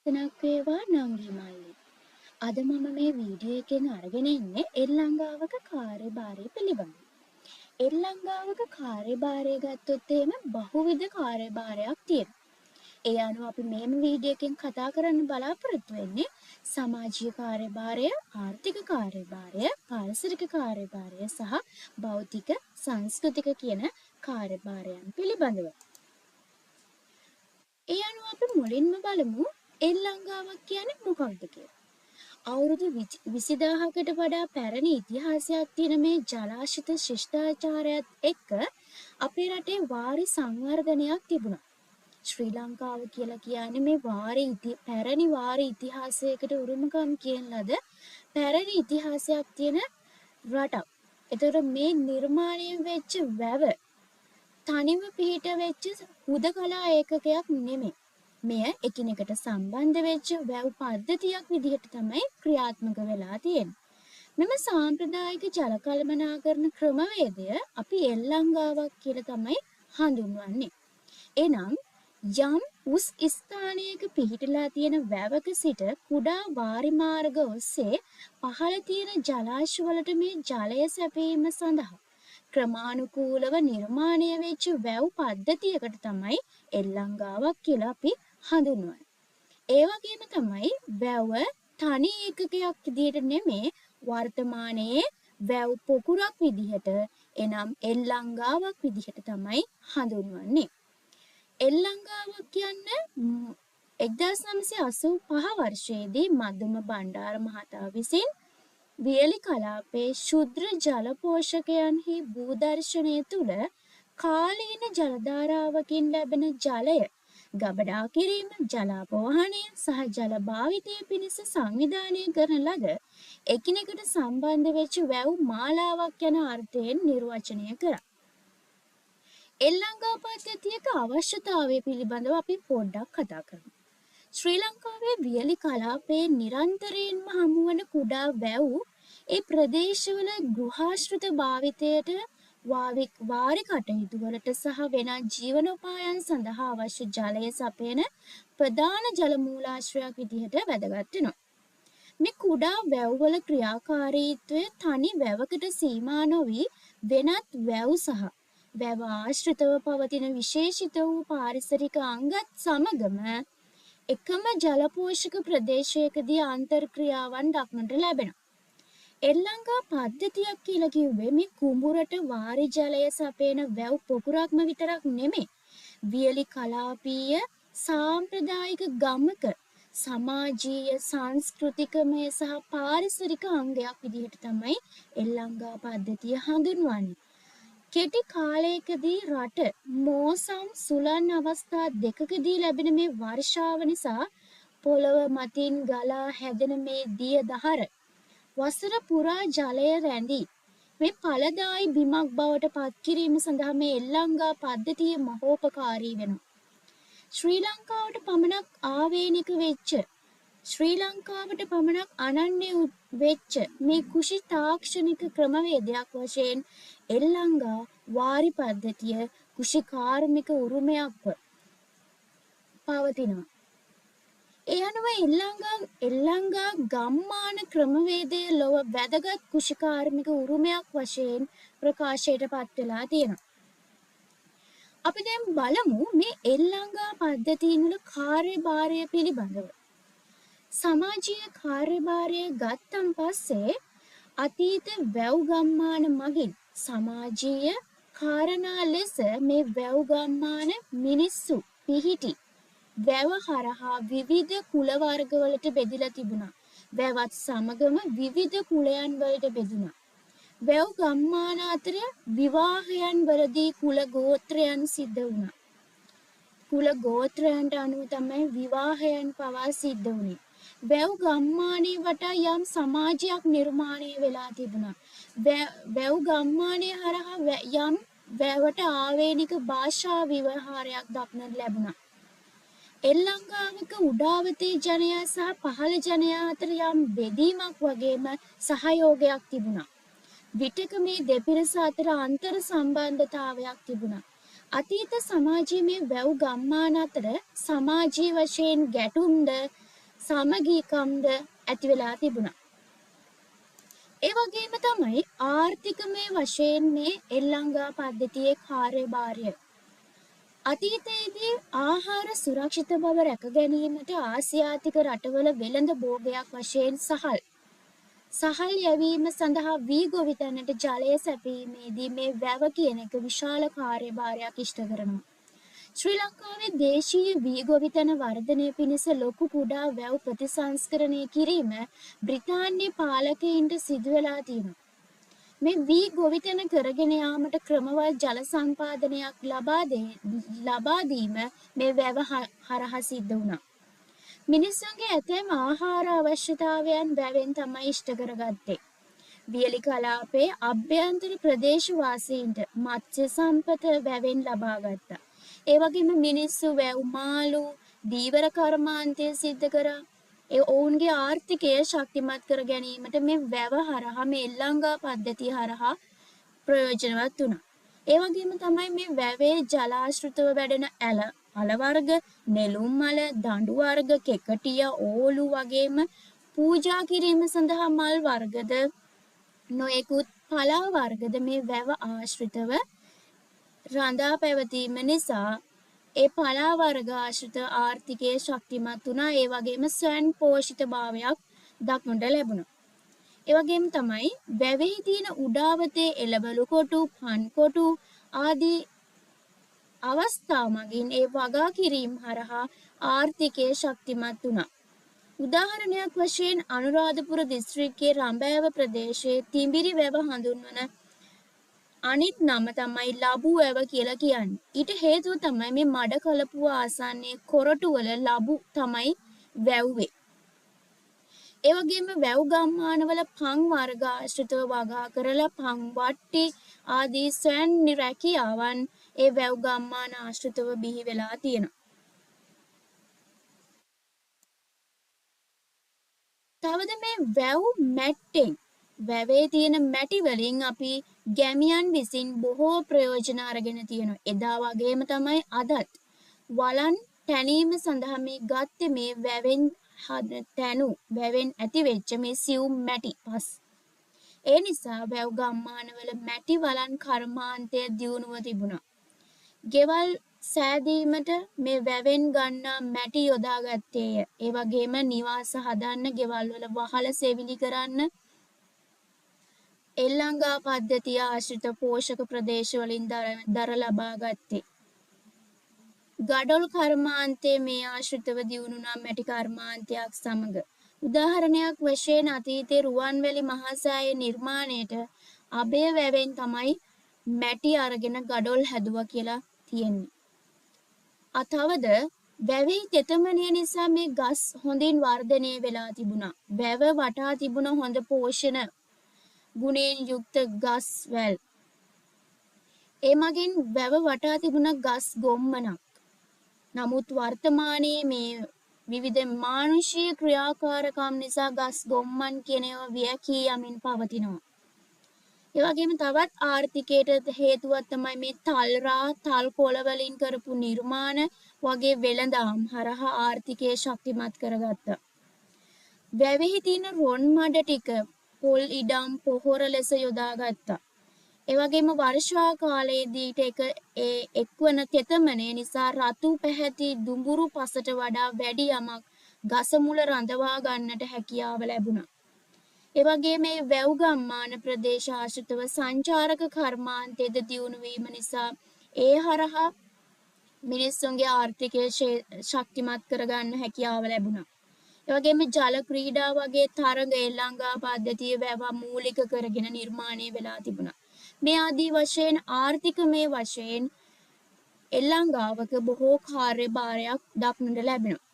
තනක් වේවා නංගි මල්ලි. අද මම මේ වීඩියෝ එකෙන් අරගෙන ඉන්නේ එල්ලංගාවක කාර්යභාරය පිළිබඳව. එල්ලංගාවක කාර්යභාරය ගත්තොත් එහෙම බහුවිධ කාර්යභාරයක් තියෙනවා. ඒ අනුව අපි මේම වීඩියෝ එකෙන් කතා කරන්න බලාපොරොත්තු වෙන්නේ සමාජීය කාර්යභාරය, ආර්ථික කාර්යභාරය, පාරිසරික කාර්යභාරය සහ භෞතික සංස්කෘතික කියන කාර්යභාරයන් පිළිබඳව. ඒ අනුව අපි මුලින්ම බලමු එල්ලංගාවක් කියන්නේ මොකක්ද කියලා. අවුරුදු 20000කට වඩා පැරණි ඉතිහාසයක් තියෙන මේ ජලාශිත ශිෂ්ටාචාරයත් එක්ක අපේ රටේ වාරි සංවර්ධනයක් තිබුණා. ශ්‍රී ලංකාව කියලා කියන්නේ මේ පැරණි වාරි ඉතිහාසයකට උරුමකම් කියන ලද පැරණි ඉතිහාසයක් තියෙන රටක්. එතකොට මේ නිර්මාණය වෙච්ච වැව තනිව පිහිට වෙච්ච හුදකලා ඒකකයක් නෙමෙයි. මෙය එකිනෙකට සම්බන්ධ වෙච්ච වැව් පද්ධතියක් විදිහට තමයි ක්‍රියාත්මක වෙලා තියෙන්නේ. මෙම සාම්ප්‍රදායික ජල කළමනාකරණ ක්‍රමවේදය අපි එල්ලංගාවක් කියලා තමයි හඳුන්වන්නේ. එනම් යම් උස් ස්ථානයක පිහිටලා තියෙන වැවක සිට කුඩා වාරි මාර්ග ඔස්සේ පහළ තියෙන ජලාශ වලට මේ ජලය සැපීම සඳහා ක්‍රමානුකූලව නිර්මාණය වෙච්ච වැව් පද්ධතියකට තමයි එල්ලංගාවක් කියලා අපි හඳුන්වන්නේ. ඒ වගේම තමයි වැව තනි ඒකකයක් විදිහට නෙමේ වර්තමානයේ වැව් පොකුරක් විදිහට එනම් එල්ලංගාවක් විදිහට තමයි හඳුන්වන්නේ. එල්ලංගාවක් කියන්නේ 1985 වර්ෂයේදී මදුම බණ්ඩාර මහතා විසින් වියලි කලාපයේ ශුද්‍ර ජල පෝෂකයන්හි භූදර්ශනය තුළ කාලීන ජලධාරාවකින් ලැබෙන ජලය ගබඩා කිරීම, ජලාපවාහනය සහ ජල භාවිතය පිණිස සංවිධානය කරන ලද එකිනෙකට සම්බන්ධ වෙච්ච වැව් මාලාවක් යන අර්ථයෙන් නිර්වචනය කරා. එල්ලංගා පද්ධතියක අවශ්‍යතාවය පිළිබඳව අපි පොඩ්ඩක් කතා කරමු. ශ්‍රී ලංකාවේ වියලි කලාපයේ නිරන්තරයෙන්ම හමුවන කුඩා වැව් ඒ ප්‍රදේශවල ගෘහාශ්‍රිත භාවිතයට වාරි කටයුතු වලට සහ වෙනත් ජීවනෝපායන් සඳහා අවශ්‍ය ජලය සපයන ප්‍රධාන ජල මූලාශ්‍රයක් විදිහට වැදගත් වෙනවා. මේ කුඩා වැව්වල ක්‍රියාකාරීත්වය තනි වැවකට සීමා නොවි වෙනත් වැව් සහ වැව ආශ්‍රිතව පවතින විශේෂිත වූ පාරිසරික අංගත් සමගම එකම ජලපෝෂක ප්‍රදේශයකදී අන්තර්ක්‍රියාවන් දක්නට ලැබෙනවා. එල්ලංගා පද්ධතියක් කියලා කිව්වේ මේ කුඹුරට වාරි ජලය සපයන වැව් පොකුරක්ම විතරක් නෙමෙයි. වියලි කලාපීය සාම්ප්‍රදායික ගමක සමාජීය සංස්කෘතිකමය සහ පාරිසරික අංගයක් විදිහට තමයි එල්ලංගා පද්ධතිය හඳුන්වන්නේ. කෙටි කාලයකදී රට මෝසම් සුළං අවස්ථා දෙකකදී ලැබෙන මේ වර්ෂාව නිසා පොළව මතින් ගලා හැදෙන මේ දිය දහර වසර පුරා ජලය රැඳී මේ ඵලදායි බිමක් බවට පත් කිරීම සඳහා මේ එල්ලංගා පද්ධතිය මහෝපකාරී වෙනවා. ශ්‍රී ලංකාවට පමණක් ආවේනික වෙච්ච ශ්‍රී ලංකාවට පමණක් අනන්‍ය වෙච්ච මේ කුෂි තාක්ෂණික ක්‍රමවේදයක් වශයෙන් එල්ලංගා වාරි පද්ධතිය කුෂි කාර්මික උරුමයක්ව පවතිනවා. ඒ අනුව එල්ලංගා ගම්මාන ක්‍රමවේදය ලොව වැදගත් කුෂි කාර්මික උරුමයක් වශයෙන් ප්‍රකාශයට පත් වෙලා තියෙනවා. අපි දැන් බලමු මේ එල්ලංගා පද්ධතියින් වල කාර්යභාරය පිළිබඳව. සමාජීය කාර්යභාරය ගත්තන් පස්සේ අතීත වැව් ගම්මාන මගින් සමාජීය කාරණා ලෙස මේ වැව් ගම්මාන මිනිස්සු පිහිටි වැව හරහා විවිධ කුල වර්ග වලට බෙදලා තිබුණා. වැවත් සමගම විවිධ කුලයන් වලට බෙදුණා. වැව් ගම්මාන අතර විවාහයන් වලදී කුල ගෝත්‍රයන් සිද්ධ වුණා. කුල ගෝත්‍රයන්ට අනුව තමයි විවාහයන් පවා සිද්ධ වුණේ. වැව් ගම්මානයේ වටා යම් සමාජයක් නිර්මාණය වෙලා තිබුණා. වැව් ගම්මානයේ හරහා යම් වැවට ආවේනික භාෂා විවහාරයක් දක්නට ලැබුණා. එල්ලංගාවක උඩාවතේ ජනයා සහ පහළ ජනයා අතර යම් බෙදීමක් වගේම සහයෝගයක් තිබුණා. විටක මේ දෙපිරිස අතර අන්තර් සම්බන්ධතාවයක් තිබුණා. අතීත සමාජයේ මේ වැව් ගම්මාන අතර සමාජීය වශයෙන් ගැටුම්ද සමගීකම්ද ඇති වෙලා තිබුණා. ඒ වගේම තමයි ආර්ථිකමය වශයෙන් මේ එල්ලංගා පද්ධතියේ කාර්යභාරය. අතීතයේදී ආහාර සුරක්ෂිත බව රැක ගැනීමට ආසියාතික රටවල වෙළඳ භෝගයක් වශයෙන් සහල් යැවීම සඳහා වී ගොවිතැනට ජලය සැපීමේදී මේ වැව කියන එක විශාල කාර්යභාරයක් ඉෂ්ට කරනවා. ශ්‍රී ලංකාවේ දේශීය වී ගොවිතැන වර්ධනය පිණිස ලොකු කුඩා වැව් ප්‍රතිසංස්කරණය කිරීම බ්‍රිතාන්‍ය පාලකයින්ට සිදු වෙලා තියෙනවා. මේ වී ගොවිතැන කරගෙන යාමට ක්‍රමවත් ජල සම්පාදනයක් ලබා දීම මේ වැව හරහා සිද්ධ වුණා. මිනිසුන්ගේ ඇතැම් ආහාර අවශ්‍යතාවයන් වැවෙන් තමයි ඉෂ්ට කරගත්තේ. වියලි කලාපයේ අභ්‍යන්තර ප්‍රදේශවාසීන්ට මත්ස්‍ය සම්පත වැවෙන් ලබා ගත්තා. ඒ වගේම මිනිස්සු වැව් මාළු දීවර කර්මාන්තය සිද්ධ කරා. ඒ ඔවුන්ගේ ආර්ථිකය ශක්තිමත් කර ගැනීමට මේ වැව හරහා මේ එල්ලංගා පද්ධතිය හරහා ප්‍රයෝජනවත් වුණා. ඒ වගේම තමයි මේ වැවේ ජලාශෘතව වැඩෙන අල වර්ග, නෙළුම් මල, දඬු වර්ග, කෙකටිය, ඕලු වගේම පූජා කිරීම සඳහා මල් වර්ගද නොයෙකුත් පලා වර්ගද මේ වැව ආශ්‍රිතව රඳා පැවතීම නිසා ඒ පලා වර්ග ආශ්‍රිත ආර්ථිකයේ ශක්තිමත් වුණා. ඒ වගේම ස්වයං පෝෂිත භාවයක් දක්නට ලැබුණා. ඒ වගේම තමයි වැවෙහි තියෙන උඩාවතේ එළවලු කොටු, පන් කොටු ආදී අවස්ථා මගින් ඒ වගා කිරීම හරහා ආර්ථිකයේ ශක්තිමත් වුණා. උදාහරණයක් වශයෙන් අනුරාධපුර දිස්ත්‍රික්කයේ රඹෑව ප්‍රදේශයේ තිඹිරි වැව හඳුන්වන අනිත් නම තමයි ලබු වැව කියලා කියන්නේ. ඊට හේතුව තමයි මේ මඩ කලපුව ආසන්නයේ කොරටුවල ලබු තමයි වැව්වේ. ඒ වගේම වැව් ගම්මානවල පං වර්ග ආශ්‍රිතව වගා කරලා පං වට්ටි ආදී ස්වයං රැකියාවන් ඒ වැව් ගම්මාන ආශ්‍රිතව බිහි වෙලා තියෙනවා. තවද මේ වැව් මැට්ටෙන් වැවේ තියෙන මැටි වලින් අපි ගැමියන් විසින් බොහෝ ප්‍රයෝජන අරගෙන තියෙනවා. එදා වගේම තමයි අදත් වලන් තැනීම සඳහා මේ ගත්තේ මේ වැවෙන් වැවෙන් ඇති වෙච්ච මේ සියුම් මැටි පස්. ඒ නිසා වැව් ගම්මානවල මැටි වලන් කර්මාන්තය දියුණුව තිබුණා. ගෙවල් සෑදීමට මේ වැවෙන් ගන්නා මැටි යොදාගත්තේය. ඒ වගේම නිවාස හදන්න, ගෙවල් වල වහල සෙවිලි කරන්න එල්ලංගා පද්ධතිය ආශ්‍රිත පෝෂක ප්‍රදේශ වලින් දර ලබා ගත්තේ. ගඩොල් කර්මාන්තයේ මේ ආශ්‍රිතව දියුණුනා මැටි කර්මාන්තයක් සමග. උදාහරණයක් වශයෙන් අතීතයේ රුවන්වැලි මහසෑය නිර්මාණයට අබේ වැවෙන් තමයි මැටි අරගෙන ගඩොල් හැදුවා කියලා තියෙන්නේ. තවද වැවෙහි තෙතමනය නිසා මේ ගස් හොඳින් වර්ධනය වෙලා තිබුණා. වැව වටා තිබුණ හොඳ පෝෂණ ගුණයෙන් යුක්ත ගස් වැල්. ඒ මගින් වැව වටා තිබුණ ගස් ගොම්මනක්. නමුත් වර්තමානයේ මේ විවිධ මානුෂීය ක්‍රියාකාරකම් නිසා ගස් ගොම්මන් කියන ඒවා වියැකී යමින් පවතිනවා. ඒ වගේම තවත් ආර්ථිකයට හේතුවක් තමයි මේ තල් කොළ වලින් කරපු නිර්මාණ වගේ වෙළඳාම් හරහා ආර්ථිකය ශක්තිමත් කරගත්තා. වැවෙහි තියෙන රොන් මඩ ටික පොල් ඉඩම් පොහොර ලෙස යොදාගත්තා. ඒ වගේම වර්ෂා කාලයේදී එක්වන තෙතමනය නිසා රතු පැහැති දුඹුරු පසට වඩා වැඩි යමක් ගස මුල රඳවා ගන්නට හැකියාව ලැබුණා. ඒ වගේම මේ වැව් ගම්මාන ප්‍රදේශ ආශ්‍රිතව සංචාරක කර්මාන්තයේද දියුණු වීම නිසා ඒ හරහා මිනිස්සුන්ගේ ආර්ථිකය ශක්තිමත් කරගන්න හැකියාව ලැබුණා. ඒ වගේම ජල ක්‍රීඩා වගේ තරඟ එල්ලංගා පද්ධතිය වැව මූලික කරගෙන නිර්මාණය වෙලා තිබුණා. මේ ආදී වශයෙන් ආර්ථිකමය වශයෙන් එල්ලංගාවක බොහෝ කාර්යභාරයක් දක්නට ලැබෙනවා.